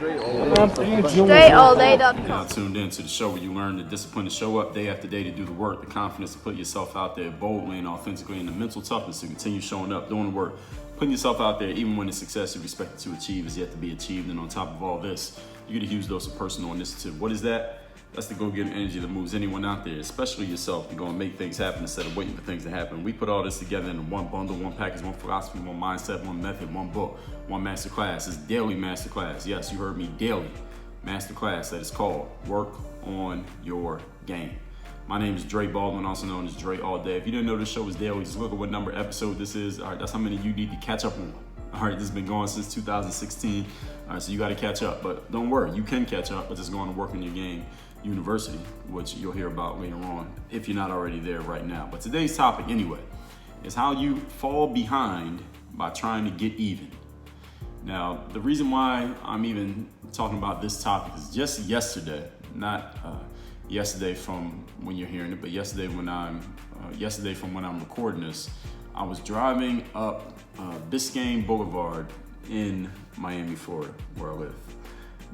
DreAllDay.com. Now tuned in to the show where you learn the discipline to show up day after day to do the work, the confidence to put yourself out there boldly and authentically, and the mental toughness to continue showing up, doing the work, putting yourself out there even when the success you're expected to achieve is yet to be achieved. And on top of all this, you get a huge dose of personal initiative. What is that? That's the go-getter energy that moves anyone out there, especially yourself, to go and make things happen instead of waiting for things to happen. We put all this together in one bundle, one package, one philosophy, one mindset, one method, one book, one masterclass. It's daily masterclass. Yes, you heard me, daily masterclass that is called Work on Your Game. My name is Dre Baldwin, also known as Dre All Day. If you didn't know this show was daily, just look at what number episode this is. All right, that's how many you need to catch up on. All right, this has been going since 2016. All right, so you got to catch up. But don't worry, you can catch up, but just going to Work on Your Game University, which you'll hear about later on if you're not already there right now. But today's topic, anyway, is how you fall behind by trying to get even. Now, the reason why I'm even talking about this topic is just yesterday, not yesterday from when you're hearing it, but yesterday from when I'm recording this, I was driving up Biscayne Boulevard in Miami, Florida, where I live.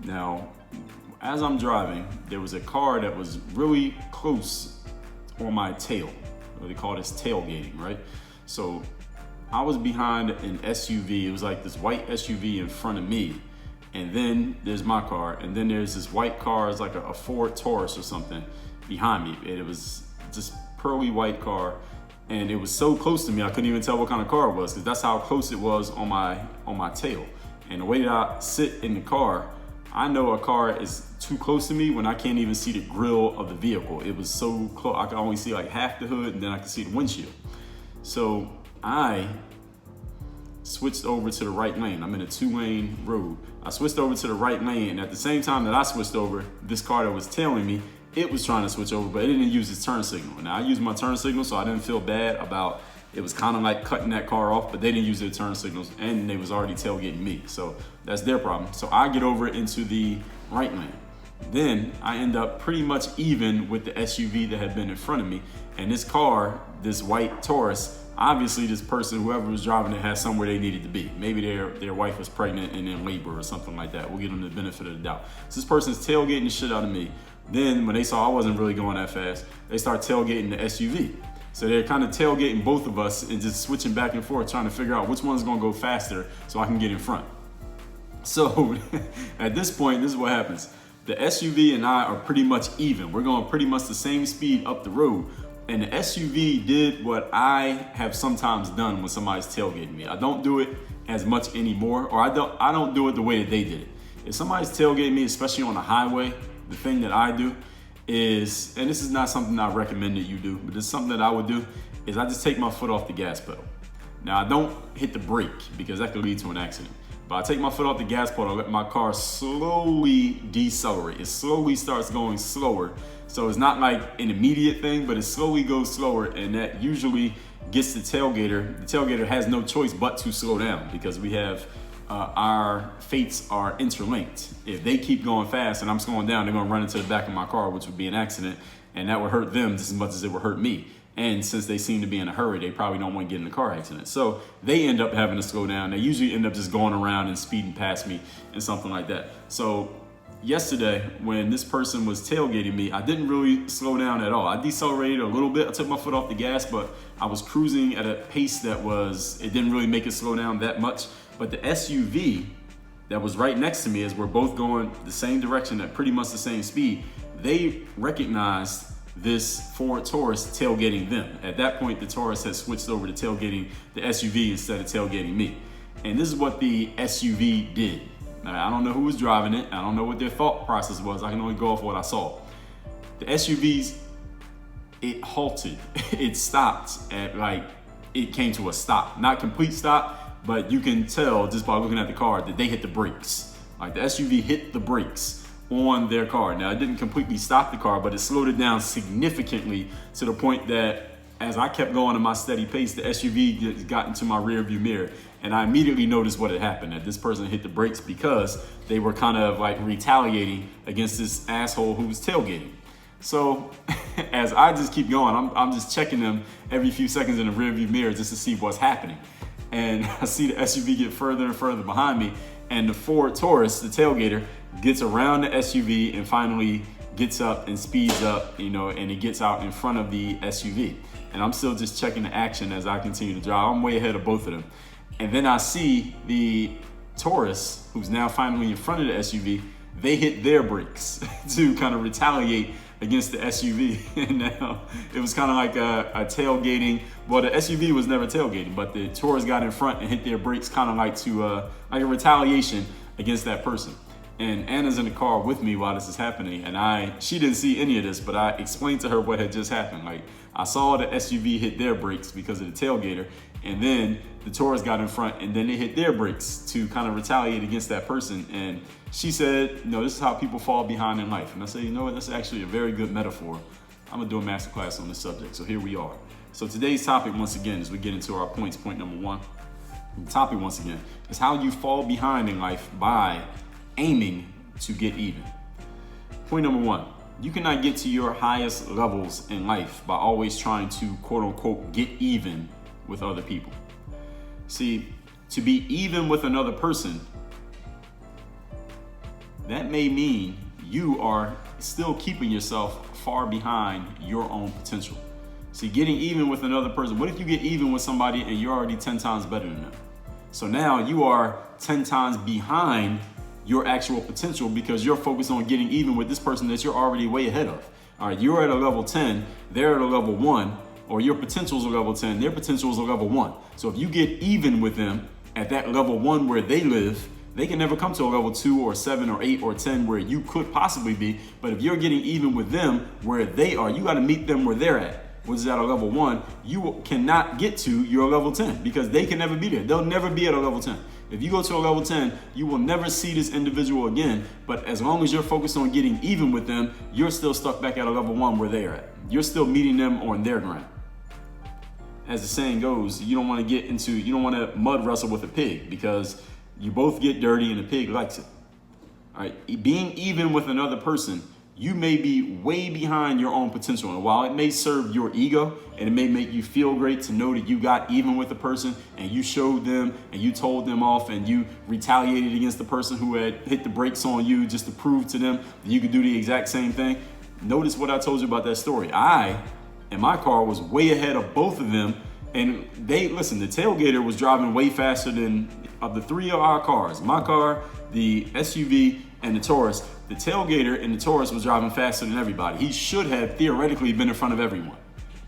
Now, as I'm driving, there was a car that was really close on my tail. They call this tailgating, right? So I was behind an SUV. It was like this white SUV in front of me. And then there's my car. And then there's this white car. It's like a Ford Taurus or something behind me. And it was this pearly white car. And it was so close to me, I couldn't even tell what kind of car it was, because that's how close it was on my tail. And the way that I sit in the car, I know a car is too close to me when I can't even see the grill of the vehicle. It was so close, I could only see like half the hood, and then I could see the windshield. So I switched over to the right lane. I'm in a 2-lane road. I switched over to the right lane, and at the same time that I switched over, this car that was tailing me, it was trying to switch over, but it didn't use its turn signal. Now I used my turn signal, so I didn't feel bad about it. Was kind of like cutting that car off, but they didn't use their turn signals, and they was already tailgating me. So that's their problem. So I get over into the right lane. Then I end up pretty much even with the SUV that had been in front of me. And this car, this white Taurus, obviously this person, whoever was driving it, had somewhere they needed to be. Maybe their wife was pregnant and in labor or something like that. We'll give them the benefit of the doubt. So this person's tailgating the shit out of me. Then when they saw I wasn't really going that fast, they start tailgating the SUV. So they're kind of tailgating both of us and just switching back and forth, trying to figure out which one's gonna go faster so I can get in front. So at this point, this is what happens. The SUV and I are pretty much even. We're going pretty much the same speed up the road. And the SUV did what I have sometimes done when somebody's tailgating me. I don't do it as much anymore, or I don't do it the way that they did it. If somebody's tailgating me, especially on the highway, the thing that I do is, and this is not something I recommend that you do, but it's something that I would do, is I just take my foot off the gas pedal. Now, I don't hit the brake because that could lead to an accident. But I take my foot off the gas pedal, I let my car slowly decelerate. It slowly starts going slower. So it's not like an immediate thing, but it slowly goes slower, and that usually gets the tailgater. The tailgater has no choice but to slow down, because we have our fates are interlinked. If they keep going fast and I'm slowing down, they're gonna run into the back of my car, which would be an accident, and that would hurt them just as much as it would hurt me. And since they seem to be in a hurry, they probably don't want to get in a car accident. So they end up having to slow down. They usually end up just going around and speeding past me and something like that. So yesterday, when this person was tailgating me, I didn't really slow down at all. I decelerated a little bit. I took my foot off the gas, but I was cruising at a pace that it didn't really make it slow down that much. But the SUV that was right next to me, as we're both going the same direction at pretty much the same speed, they recognized this Ford Taurus tailgating them. At that point, the Taurus had switched over to tailgating the SUV instead of tailgating me. And this is what the SUV did. Now, I don't know who was driving it. I don't know what their thought process was. I can only go off what I saw. The SUVs, it halted. It stopped at it came to a stop. Not complete stop, but you can tell just by looking at the car that they hit the brakes. Like the SUV hit the brakes on their car. Now, it didn't completely stop the car, but it slowed it down significantly to the point that as I kept going at my steady pace, the SUV got into my rear view mirror, and I immediately noticed what had happened, that this person hit the brakes because they were kind of like retaliating against this asshole who was tailgating. So as I just keep going, I'm just checking them every few seconds in the rear view mirror just to see what's happening. And I see the SUV get further and further behind me, and the Ford Taurus, the tailgater, gets around the SUV and finally gets up and speeds up, and it gets out in front of the SUV. And I'm still just checking the action as I continue to drive. I'm way ahead of both of them. And then I see the Taurus, who's now finally in front of the SUV, they hit their brakes to kind of retaliate against the SUV. And now it was kind of like a tailgating. Well, the SUV was never tailgating, but the Taurus got in front and hit their brakes kind of like like a retaliation against that person. And Anna's in the car with me while this is happening, and she didn't see any of this, but I explained to her what had just happened. Like, I saw the SUV hit their brakes because of the tailgater, and then the Taurus got in front, and then they hit their brakes to kind of retaliate against that person. And she said, this is how people fall behind in life. And I said, you know what, that's actually a very good metaphor. I'm gonna do a masterclass on this subject, so here we are. So today's topic, once again, as we get into our points, point number one, the topic, once again, is how you fall behind in life by aiming to get even. Point number one, you cannot get to your highest levels in life by always trying to, quote unquote, get even with other people. See, to be even with another person, that may mean you are still keeping yourself far behind your own potential. See, getting even with another person, what if you get even with somebody and you're already 10 times better than them? So now you are 10 times behind your actual potential because you're focused on getting even with this person that you're already way ahead of. All right, you're at a level 10, they're at a level 1, or your potential is a level 10, their potential is a level 1. So if you get even with them at that level 1 where they live, they can never come to a level 2 or 7 or 8 or 10 where you could possibly be. But if you're getting even with them where they are, you got to meet them where they're at, which is at a level 1. You cannot get to your level 10 because they can never be there. They'll never be at a level 10. If you go to a level 10, you will never see this individual again. But as long as you're focused on getting even with them, you're still stuck back at a level 1 where they're at. You're still meeting them on their ground. As the saying goes, you don't want to mud wrestle with a pig because you both get dirty and the pig likes it. All right, being even with another person, you may be way behind your own potential. And while it may serve your ego and it may make you feel great to know that you got even with the person and you showed them and you told them off and you retaliated against the person who had hit the brakes on you just to prove to them that you could do the exact same thing. Notice what I told you about that story. I, in my car, was way ahead of both of them. And the tailgater was driving way faster than of the three of our cars, my car, the SUV, and the Taurus. The tailgater in the Taurus was driving faster than everybody. He should have theoretically been in front of everyone,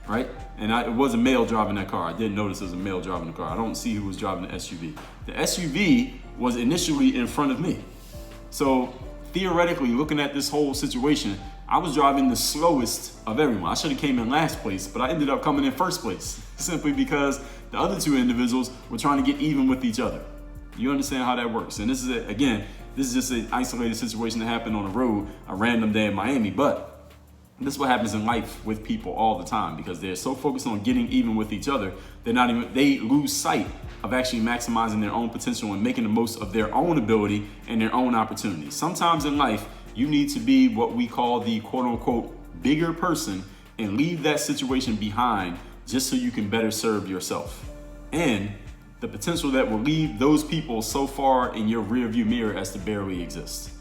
right? And it was a male driving that car. I didn't notice there was a male driving the car. I don't see who was driving the SUV. The SUV was initially in front of me. So theoretically, looking at this whole situation, I was driving the slowest of everyone. I should have came in last place, but I ended up coming in first place simply because the other two individuals were trying to get even with each other. You understand how that works? And this is just an isolated situation that happened on the road, a random day in Miami. But this is what happens in life with people all the time because they're so focused on getting even with each other, they lose sight of actually maximizing their own potential and making the most of their own ability and their own opportunities. Sometimes in life, you need to be what we call the quote unquote bigger person and leave that situation behind just so you can better serve yourself. And the potential that will leave those people so far in your rearview mirror as to barely exist.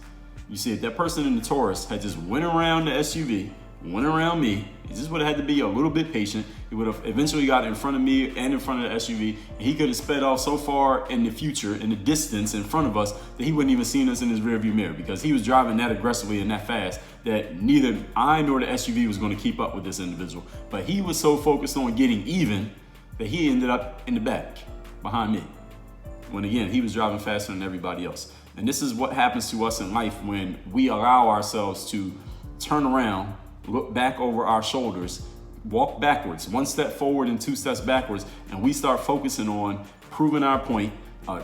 You see, if that person in the Taurus had just went around the SUV, went around me, he just would have had to be a little bit patient. He would have eventually got in front of me and in front of the SUV, and he could have sped off so far in the future, in the distance in front of us, that he wouldn't even seen us in his rearview mirror because he was driving that aggressively and that fast that neither I nor the SUV was going to keep up with this individual. But he was so focused on getting even that he ended up in the back behind me, when again, he was driving faster than everybody else. And this is what happens to us in life when we allow ourselves to turn around, look back over our shoulders, walk backwards, one step forward and two steps backwards, and we start focusing on proving our point,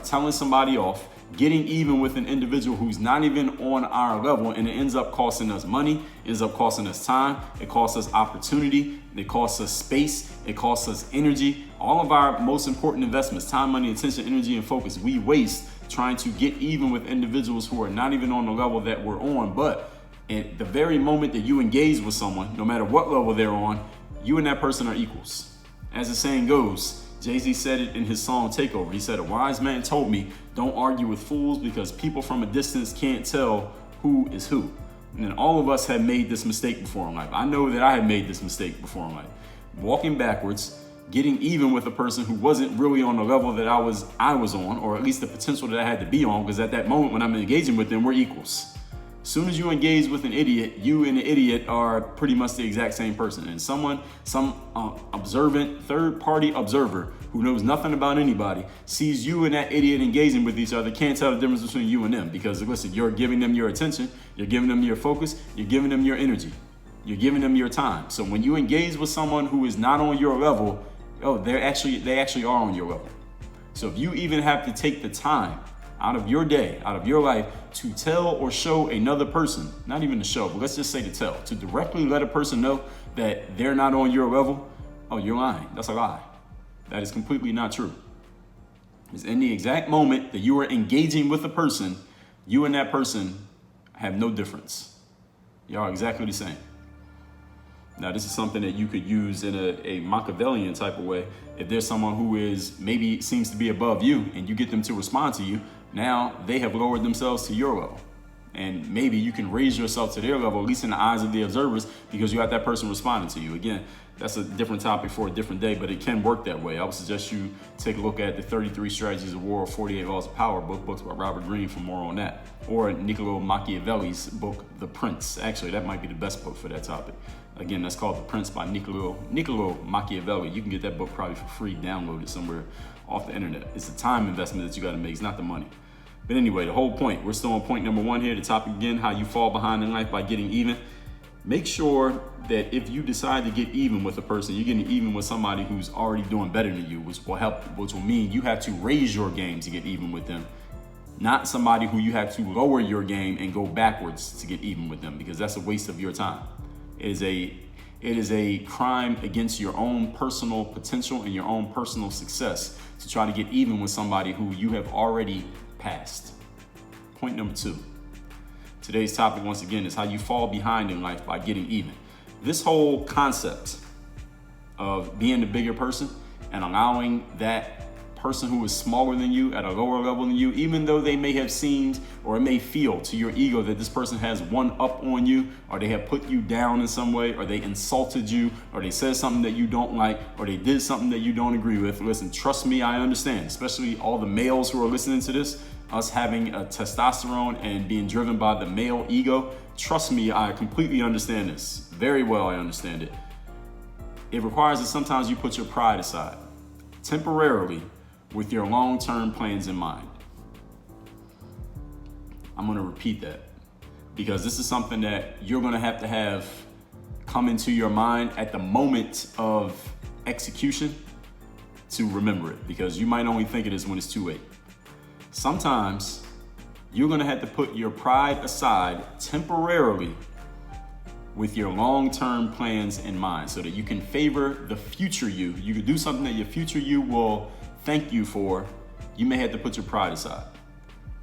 telling somebody off, getting even with an individual who's not even on our level, and it ends up costing us money, it ends up costing us time, it costs us opportunity, it costs us space, it costs us energy. All of our most important investments, time, money, attention, energy, and focus, we waste trying to get even with individuals who are not even on the level that we're on. But at the very moment that you engage with someone, no matter what level they're on, you and that person are equals. As the saying goes, Jay-Z said it in his song Takeover. He said, a wise man told me, don't argue with fools because people from a distance can't tell who is who. And all of us have made this mistake before in life. I know that I have made this mistake before in life. Walking backwards, getting even with a person who wasn't really on the level that I was on, or at least the potential that I had to be on, because at that moment when I'm engaging with them, we're equals. As soon as you engage with an idiot, you and the idiot are pretty much the exact same person. And some observant, third-party observer who knows nothing about anybody sees you and that idiot engaging with each other, can't tell the difference between you and them. Because listen, you're giving them your attention, you're giving them your focus, you're giving them your energy, you're giving them your time. So when you engage with someone who is not on your level, they actually are on your level. So if you even have to take the time out of your day, out of your life, to tell or show another person, not even to show, but let's just say to tell, to directly let a person know that they're not on your level, oh, you're lying. That's a lie. That is completely not true. Because in the exact moment that you are engaging with a person, you and that person have no difference. Y'all are exactly the same. Now, this is something that you could use in a Machiavellian type of way. If there's someone who is maybe seems to be above you and you get them to respond to you, now they have lowered themselves to your level. And maybe you can raise yourself to their level, at least in the eyes of the observers, because you have that person responding to you. Again, that's a different topic for a different day, but it can work that way. I would suggest you take a look at the 33 Strategies of War, 48 Laws of Power books by Robert Greene for more on that. Or Niccolo Machiavelli's book, The Prince. Actually, that might be the best book for that topic. Again, that's called The Prince by Niccolo Machiavelli. You can get that book probably for free, download it somewhere off the internet. It's the time investment that you gotta make, it's not the money. But anyway, the whole point, we're still on point number 1 here. The topic again, how you fall behind in life by getting even. Make sure that if you decide to get even with a person, you're getting even with somebody who's already doing better than you, which will mean you have to raise your game to get even with them. Not somebody who you have to lower your game and go backwards to get even with them, because that's a waste of your time. It is a crime against your own personal potential and your own personal success to try to get even with somebody who you have already passed. Point number 2. Today's topic, once again, is how you fall behind in life by getting even. This whole concept of being the bigger person and allowing that person who is smaller than you at a lower level than you, even though they may have seemed or it may feel to your ego that this person has one up on you, or they have put you down in some way, or they insulted you, or they said something that you don't like, or they did something that you don't agree with. Listen, trust me, I understand, especially all the males who are listening to this, us having a testosterone and being driven by the male ego. Trust me, I completely understand this. Very well, I understand it. It requires that sometimes you put your pride aside, temporarily, with your long-term plans in mind. I'm gonna repeat that because this is something that you're gonna have come into your mind at the moment of execution to remember it, because you might only think it is when it's too late. Sometimes you're gonna have to put your pride aside temporarily with your long-term plans in mind so that you can favor the future you. You could do something that your future you will thank you for. You may have to put your pride aside.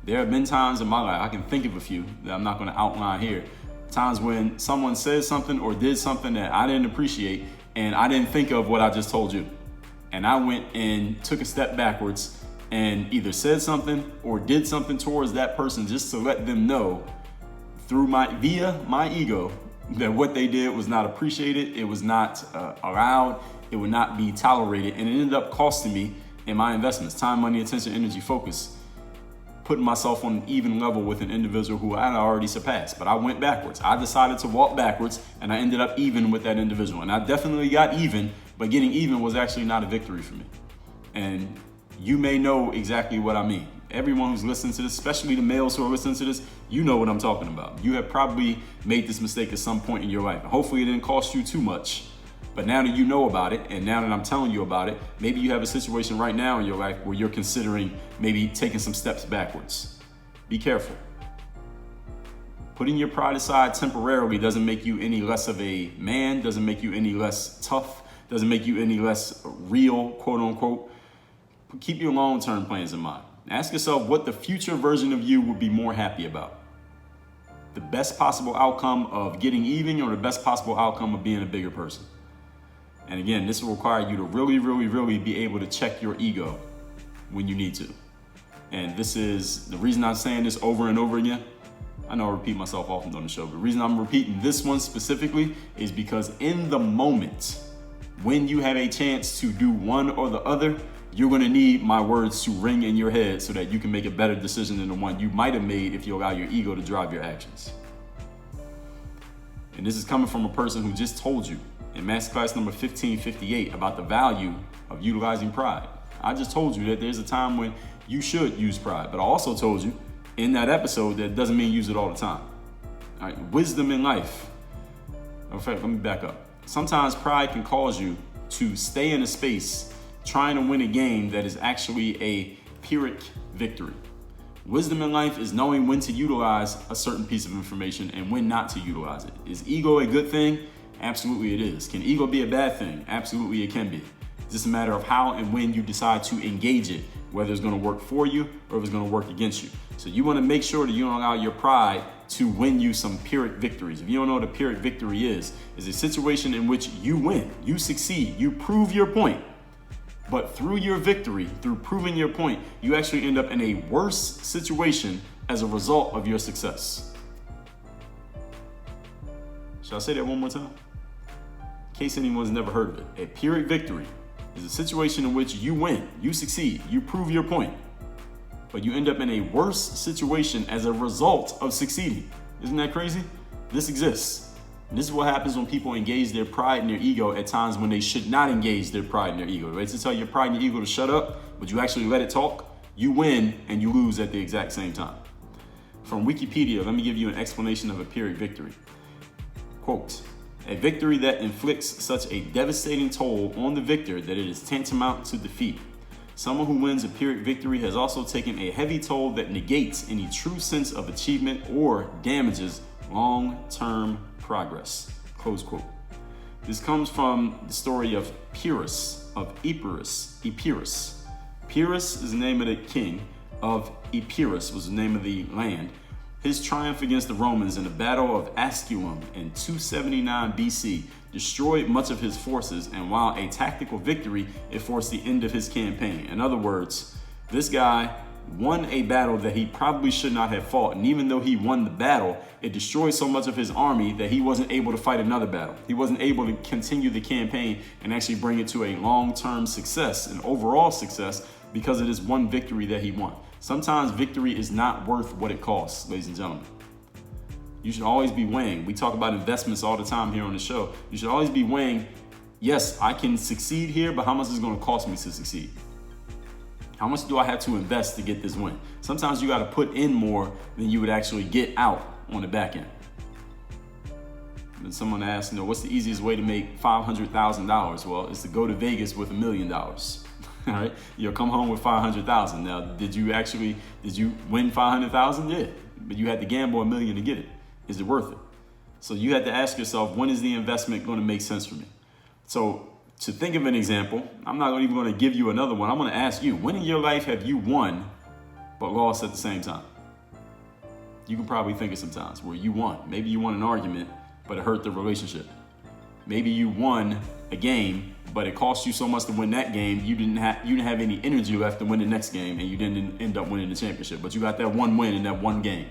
There have been times in my life, I can think of a few that I'm not gonna outline here, times when someone said something or did something that I didn't appreciate and I didn't think of what I just told you. And I went and took a step backwards and either said something or did something towards that person just to let them know via my ego that what they did was not appreciated, it was not allowed, it would not be tolerated, and it ended up costing me in my investments, time, money, attention, energy, focus, putting myself on an even level with an individual who I had already surpassed. But I went backwards. I decided to walk backwards and I ended up even with that individual. And I definitely got even, but getting even was actually not a victory for me. And you may know exactly what I mean. Everyone who's listening to this, especially the males who are listening to this, you know what I'm talking about. You have probably made this mistake at some point in your life. Hopefully it didn't cost you too much. But now that you know about it, and now that I'm telling you about it, maybe you have a situation right now in your life where you're considering maybe taking some steps backwards. Be careful. Putting your pride aside temporarily doesn't make you any less of a man, doesn't make you any less tough, doesn't make you any less real, quote unquote. Keep your long-term plans in mind. Ask yourself what the future version of you would be more happy about. The best possible outcome of getting even or the best possible outcome of being a bigger person. And again, this will require you to really be able to check your ego when you need to. And this is the reason I'm saying this over and over again. I know I repeat myself often on the show, but the reason I'm repeating this one specifically is because in the moment, when you have a chance to do one or the other, you're gonna need my words to ring in your head so that you can make a better decision than the one you might have made if you allow your ego to drive your actions. And this is coming from a person who just told you in masterclass number 1558 about the value of utilizing pride. I just told you that there's a time when you should use pride, but I also told you in that episode that doesn't mean use it all the time. All right, wisdom in life. In fact, let me back up. Sometimes pride can cause you to stay in a space trying to win a game that is actually a Pyrrhic victory. Wisdom in life is knowing when to utilize a certain piece of information and when not to utilize it. Is ego a good thing? Absolutely it is. Can ego be a bad thing? Absolutely it can be. It's just a matter of how and when you decide to engage it, whether it's going to work for you or if it's going to work against you. So you want to make sure that you don't allow your pride to win you some Pyrrhic victories. If you don't know what a Pyrrhic victory is a situation in which you win, you succeed, you prove your point. But through your victory, through proving your point, you actually end up in a worse situation as a result of your success. Should I say that one more time? In case anyone's never heard of it. A Pyrrhic victory is a situation in which you win, you succeed, you prove your point, but you end up in a worse situation as a result of succeeding. Isn't that crazy? This exists. And this is what happens when people engage their pride and their ego at times when they should not engage their pride and their ego. Right? To tell your pride and your ego to shut up, but you actually let it talk, you win and you lose at the exact same time. From Wikipedia, let me give you an explanation of a Pyrrhic victory. Quote, a victory that inflicts such a devastating toll on the victor that it is tantamount to defeat. Someone who wins a Pyrrhic victory has also taken a heavy toll that negates any true sense of achievement or damages long-term progress. Close quote. This comes from the story of Pyrrhus, of Epirus. Pyrrhus is the name of the king of Epirus, was the name of the land. His triumph against the Romans in the Battle of Asculum in 279 BC destroyed much of his forces, and while a tactical victory, it forced the end of his campaign. In other words, this guy won a battle that he probably should not have fought, and even though he won the battle, it destroyed so much of his army that he wasn't able to fight another battle. He wasn't able to continue the campaign and actually bring it to a long-term success, an overall success, because of this one victory that he won. Sometimes victory is not worth what it costs, ladies and gentlemen. You should always be weighing. We talk about investments all the time here on the show. You should always be weighing, yes, I can succeed here, but how much is it going to cost me to succeed? How much do I have to invest to get this win? Sometimes you got to put in more than you would actually get out on the back end. And someone asked, what's the easiest way to make $500,000? Well, it's to go to Vegas with $1 million. All right, you'll come home with $500,000. Now, did you win $500,000? Yeah, but you had to gamble $1 million to get it. Is it worth it? So you had to ask yourself, when is the investment going to make sense for me? So to think of an example, I'm not even going to give you another one. I'm going to ask you, when in your life have you won but lost at the same time? You can probably think of some times where you won. Maybe you won an argument, but it hurt the relationship. Maybe you won a game, but it cost you so much to win that game, you didn't have any energy left to win the next game, and you didn't end up winning the championship. But you got that one win in that one game.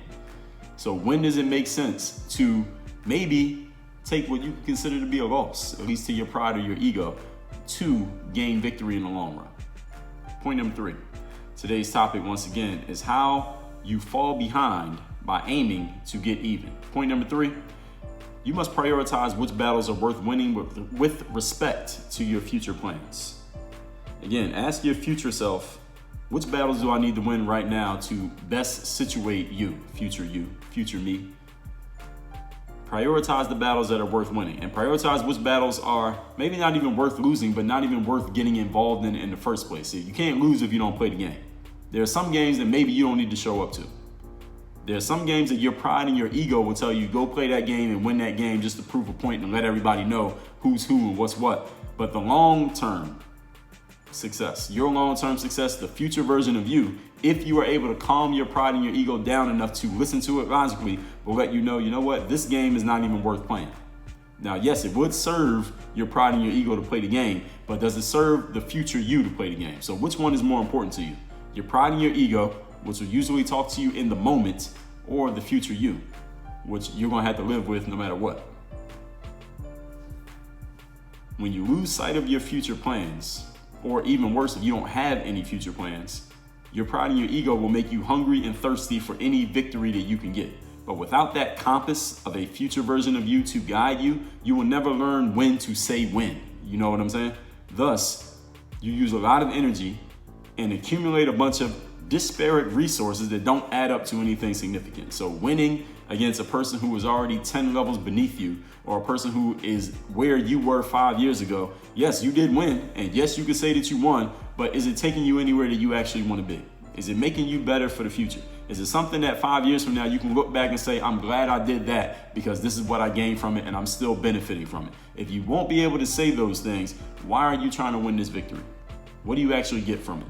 So when does it make sense to maybe take what you consider to be a loss, at least to your pride or your ego, to gain victory in the long run? Point number 3. Today's topic, once again, is how you fall behind by aiming to get even. Point number 3. You must prioritize which battles are worth winning with respect to your future plans. Again, ask your future self, which battles do I need to win right now to best situate you, future me? Prioritize the battles that are worth winning, and prioritize which battles are maybe not even worth losing, but not even worth getting involved in the first place. See, you can't lose if you don't play the game. There are some games that maybe you don't need to show up to. There are some games that your pride and your ego will tell you, go play that game and win that game just to prove a point and let everybody know who's who and what's what. But the long-term success, your long-term success, the future version of you, if you are able to calm your pride and your ego down enough to listen to it logically, will let you know what, this game is not even worth playing. Now, yes, it would serve your pride and your ego to play the game, but does it serve the future you to play the game? So which one is more important to you? Your pride and your ego, which will usually talk to you in the moment, or the future you, which you're gonna have to live with no matter what. When you lose sight of your future plans, or even worse, if you don't have any future plans, your pride and your ego will make you hungry and thirsty for any victory that you can get. But without that compass of a future version of you to guide you, you will never learn when to say when. You know what I'm saying? Thus, you use a lot of energy and accumulate a bunch of disparate resources that don't add up to anything significant. So winning against a person who is already 10 levels beneath you, or a person who is where you were 5 years ago, yes, you did win, and yes, you could say that you won, but is it taking you anywhere that you actually want to be? Is it making you better for the future? Is it something that 5 years from now you can look back and say, I'm glad I did that because this is what I gained from it and I'm still benefiting from it? If you won't be able to say those things, why are you trying to win this victory? What do you actually get from it?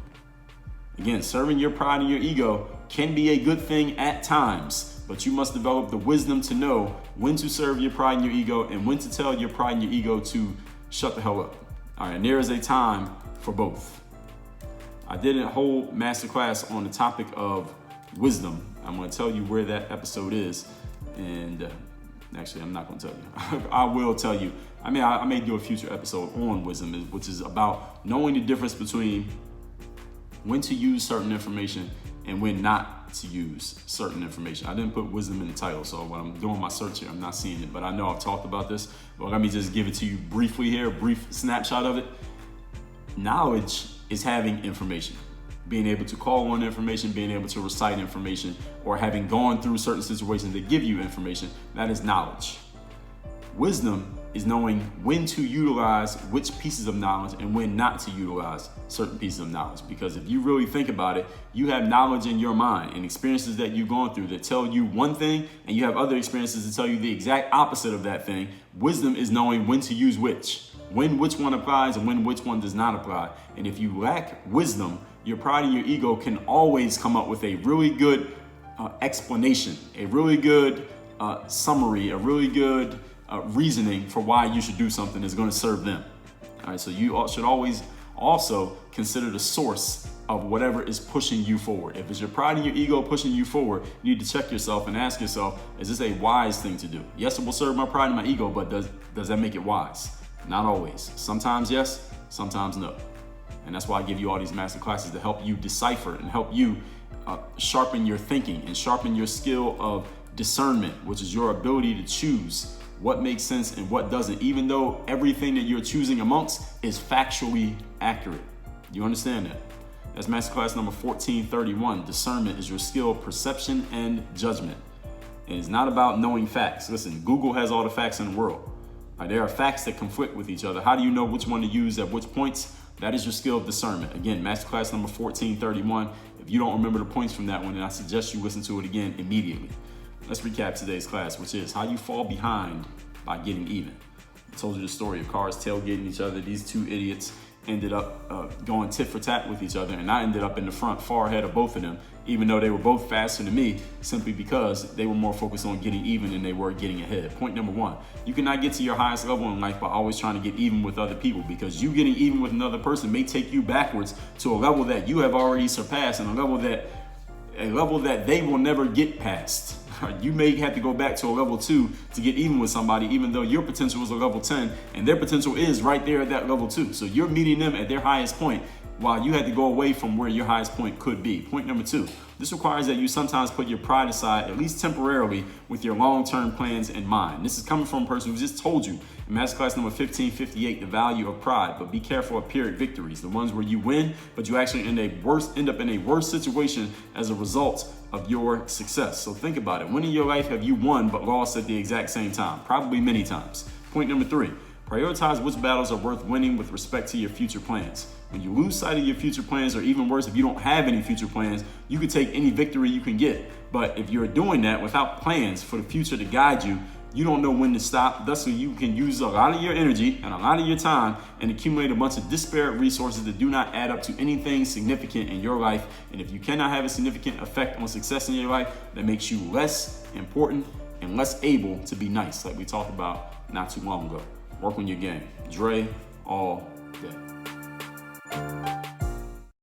Again, serving your pride and your ego can be a good thing at times, but you must develop the wisdom to know when to serve your pride and your ego and when to tell your pride and your ego to shut the hell up. All right, and there is a time for both. I did a whole masterclass on the topic of wisdom. I'm going to tell you where that episode is. And actually, I'm not going to tell you. I will tell you. I may do a future episode on wisdom, which is about knowing the difference between when to use certain information and when not to use certain information. I didn't put wisdom in the title, so when I'm doing my search here, I'm not seeing it. But I know I've talked about this. But let me just give it to you briefly here, a brief snapshot of it. Knowledge is having information, being able to call on information, being able to recite information, or having gone through certain situations that give you information. That is knowledge. Wisdom is knowing when to utilize which pieces of knowledge and when not to utilize certain pieces of knowledge. Because if you really think about it, you have knowledge in your mind and experiences that you've gone through that tell you one thing, and you have other experiences that tell you the exact opposite of that thing. Wisdom is knowing when to use when which one applies and when which one does not apply. And if you lack wisdom, your pride and your ego can always come up with a really good explanation, a really good summary, a really good reasoning for why you should do something that's going to serve them. All right, so you should always also consider the source of whatever is pushing you forward. If it's your pride and your ego pushing you forward, you need to check yourself and ask yourself, is this a wise thing to do? Yes, it will serve my pride and my ego, but does that make it wise? Not always. Sometimes yes, sometimes no. And that's why I give you all these master classes to help you decipher and help you sharpen your thinking and sharpen your skill of discernment, which is your ability to choose what makes sense and what doesn't, even though everything that you're choosing amongst is factually accurate. You understand that? That's masterclass number 1431. Discernment is your skill of perception and judgment. And it's not about knowing facts. Listen, Google has all the facts in the world. There are facts that conflict with each other. How do you know which one to use at which points? That is your skill of discernment. Again, masterclass number 1431. If you don't remember the points from that one, then I suggest you listen to it again immediately. Let's recap today's class, which is how you fall behind by getting even. I told you the story of cars tailgating each other. These two idiots ended up going tit for tat with each other, and I ended up in the front far ahead of both of them, even though they were both faster than me, simply because they were more focused on getting even than they were getting ahead. Point number one, you cannot get to your highest level in life by always trying to get even with other people, because you getting even with another person may take you backwards to a level that you have already surpassed and a level that they will never get past. You may have to go back to a level 2 to get even with somebody, even though your potential is a level 10 and their potential is right there at that level 2. So you're meeting them at their highest point while you had to go away from where your highest point could be. Point number 2, this requires that you sometimes put your pride aside, at least temporarily, with your long-term plans in mind. This is coming from a person who just told you in masterclass number 1558, the value of pride. But be careful of Pyrrhic victories, the ones where you win, but you actually end up in a worse situation as a result of your success. So think about it. When in your life have you won but lost at the exact same time? Probably many times. Point number 3, prioritize which battles are worth winning with respect to your future plans. When you lose sight of your future plans, or even worse, if you don't have any future plans, you can take any victory you can get. But if you're doing that without plans for the future to guide you, you don't know when to stop. Thus, you can use a lot of your energy and a lot of your time and accumulate a bunch of disparate resources that do not add up to anything significant in your life. And if you cannot have a significant effect on success in your life, that makes you less important and less able to be nice, like we talked about not too long ago. Work on your game. Dre all day.